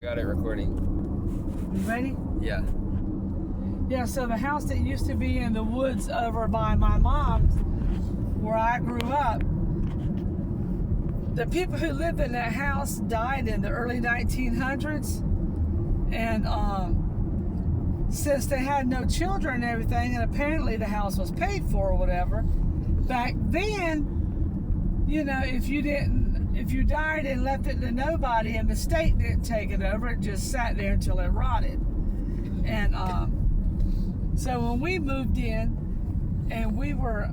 Got it recording. You ready? Yeah. Yeah, so the house that used to be in the woods over by my mom's, where I grew up, the people who lived in that house died in the early 1900s. And since they had no children and everything, and apparently the house was paid for or whatever, back then, you know, if you died and left it to nobody and the state didn't take it over, it just sat there until it rotted. And so when we moved in, and we were,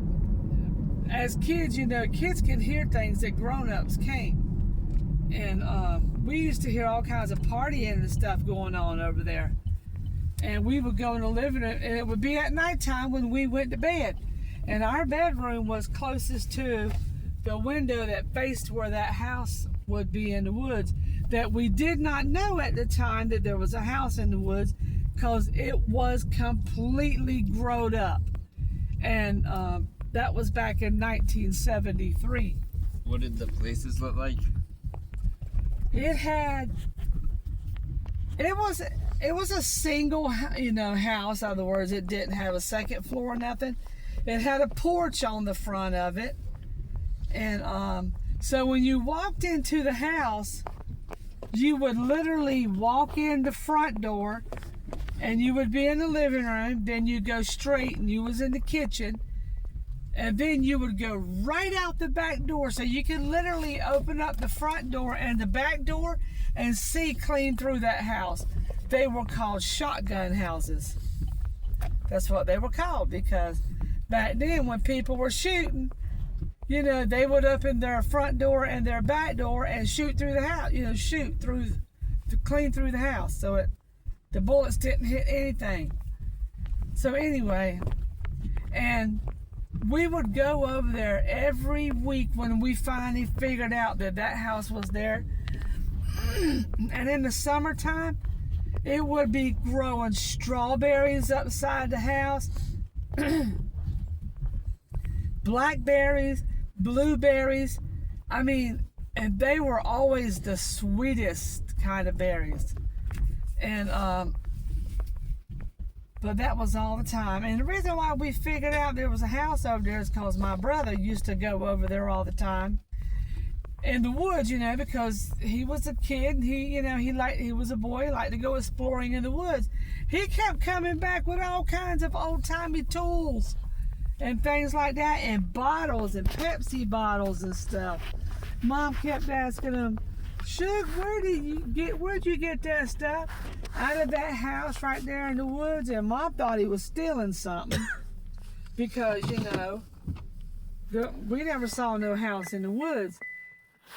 as kids, you know, kids can hear things that grown-ups can't. And we used to hear all kinds of partying and stuff going on over there. And we would go in the living room, and it would be at nighttime when we went to bed. And our bedroom was closest to the window that faced where that house would be in the woods. That we did not know at the time that there was a house in the woods, because it was completely grown up. And that was back in 1973. What did the places look like? It was a single, you know, house. In other words, it didn't have a second floor or nothing. It had a porch on the front of it. And so when you walked into the house, you would literally walk in the front door, and you would be in the living room. Then you'd go straight, and you was in the kitchen. And then you would go right out the back door. So you could literally open up the front door and the back door and see clean through that house. They were called shotgun houses. That's what they were called, because back then when people were shooting, you know, they would open their front door and their back door and shoot through the house, you know, clean through the house, so the bullets didn't hit anything. So anyway, and we would go over there every week when we finally figured out that that house was there. And in the summertime, it would be growing strawberries upside the house, blackberries, blueberries. I mean, and they were always the sweetest kind of berries. And but that was all the time. And the reason why we figured out there was a house over there is because my brother used to go over there all the time in the woods, you know, because he was a kid. And he was a boy, he liked to go exploring in the woods. He kept coming back with all kinds of old-timey tools and things like that, and bottles and Pepsi bottles and stuff. Mom kept asking him, "Shug, where'd you get that stuff out of that house right there in the woods?" And Mom thought he was stealing something because, you know, we never saw no house in the woods.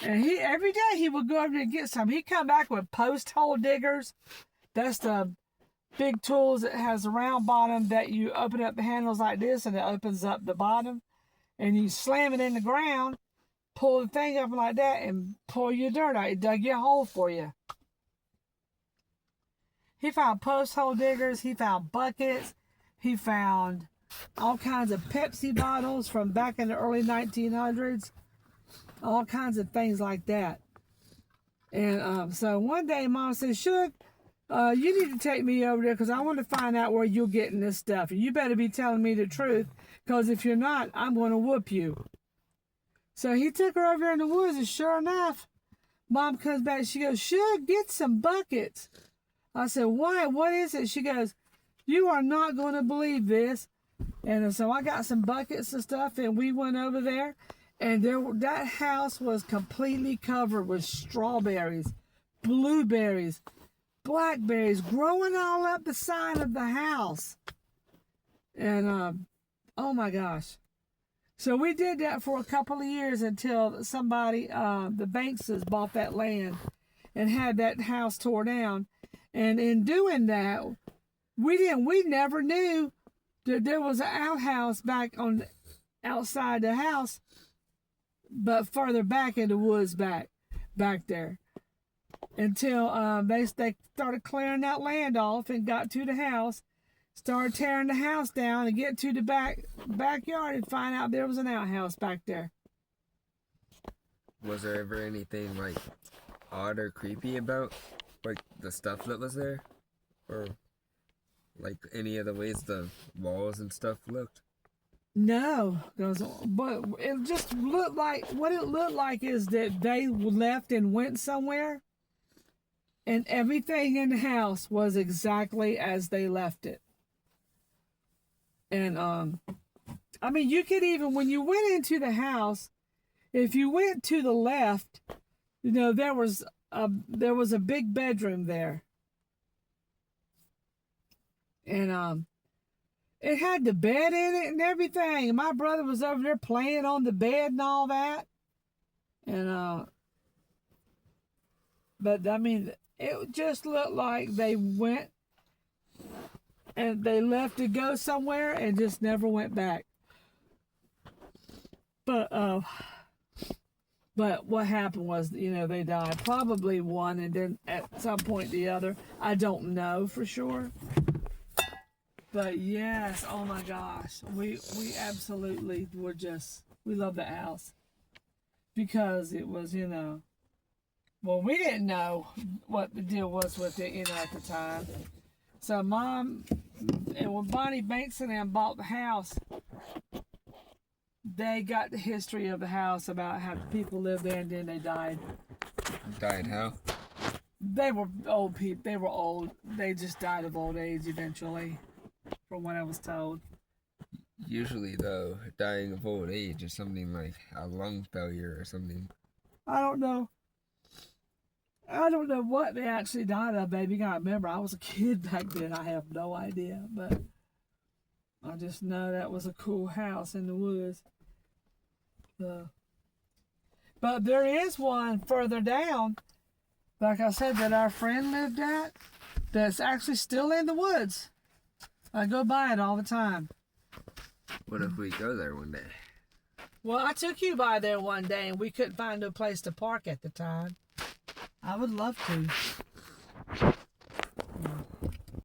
And every day he would go over there and get some. He'd come back with post hole diggers. That's the big tools that has a round bottom that you open up the handles like this, and it opens up the bottom, and you slam it in the ground, pull the thing up like that, and pull your dirt out. It dug you a hole for you. He found post hole diggers. He found buckets. He found all kinds of Pepsi bottles from back in the early 1900s. All kinds of things like that. And so one day Mom said, "Shug, you need to take me over there because I want to find out where you're getting this stuff. And you better be telling me the truth, because if you're not, I'm going to whoop you." So he took her over there in the woods, and sure enough, Mom comes back. She goes, "Shug, get some buckets." I said, "Why? What is it?" She goes, "You are not going to believe this." And so I got some buckets and stuff, and we went over there, and that house was completely covered with strawberries, blueberries, blackberries, growing all up the side of the house. And oh my gosh. So we did that for a couple of years until somebody, the Bankses, bought that land and had that house tore down. And in doing that, we never knew that there was an outhouse back on outside the house, but further back in the woods back there. Until they started clearing that land off and got to the house, started tearing the house down and get to the backyard and find out there was an outhouse back there. Was there ever anything like odd or creepy about like the stuff that was there, or like any of the ways the walls and stuff looked? No, but it just looked like what it looked like is that they left and went somewhere, and everything in the house was exactly as they left it. And I mean, you could even when you went into the house, if you went to the left, you know there was a big bedroom there, and it had the bed in it and everything. And my brother was over there playing on the bed and all that. And but I mean, it just looked like they went and they left to go somewhere and just never went back. But what happened was, you know, they died. Probably one, and then at some point the other. I don't know for sure. But yes, oh my gosh, we absolutely were we love the house because it was, you know, well, we didn't know what the deal was with it, you know, at the time. So Mom, and when Bonnie Banks and them bought the house, they got the history of the house about how people lived there and then they died. Died how? They were old people. They were old. They just died of old age eventually, from what I was told. Usually, though, dying of old age is something like a lung failure or something. I don't know. I don't know what they actually died of, baby. You gotta remember, I was a kid back then. I have no idea, but I just know that was a cool house in the woods. But there is one further down, like I said, that our friend lived at, that's actually still in the woods. I go by it all the time. What if we go there one day? Well, I took you by there one day and we couldn't find a place to park at the time. I would love to.